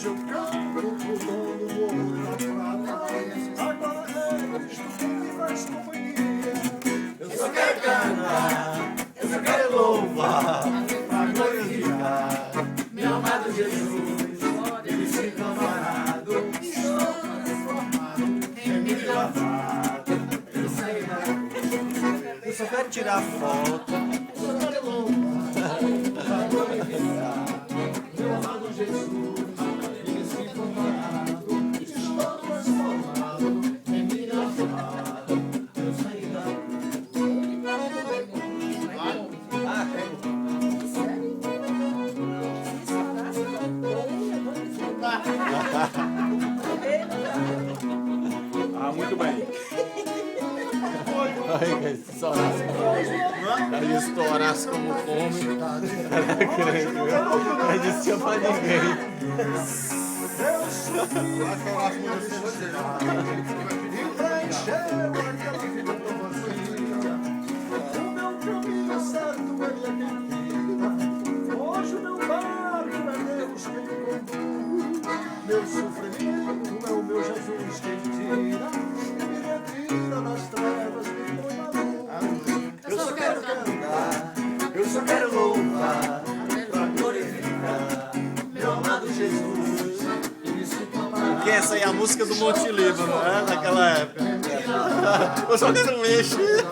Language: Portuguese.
hoje eu canto pro dono do ouro da prata. Agora é Cristo quem me faz companhia. Eu só quero cantar, eu só quero louvar, pra glorificar meu amado Jesus. Ele se camarado, estou transformado em milho lavado. Eu saí da cruz, eu só quero tirar foto, eu só quero louvar, pra glorificar meu amado Jesus. Ele se camarado, estou transformado em milho lavado. Eu saí da cruz. Ah, muito bem. Ai, se estourasse como estourasse como fome, era grande, viu? Não existia pra ninguém. Eu sofri e preencheu aquela vida tão vazia. O meu caminho certo ele é quem tira. Hoje o meu barco é Deus quem conduz. Meu sofrimento é o meu Jesus quem tira. Me retira das trevas, me põe na luz. Eu só quero cantar, eu só quero louvar, pra glorificar meu amado Jesus. Porque essa aí é a música do Monte Líbano, né? Naquela época. Eu só quero mexer.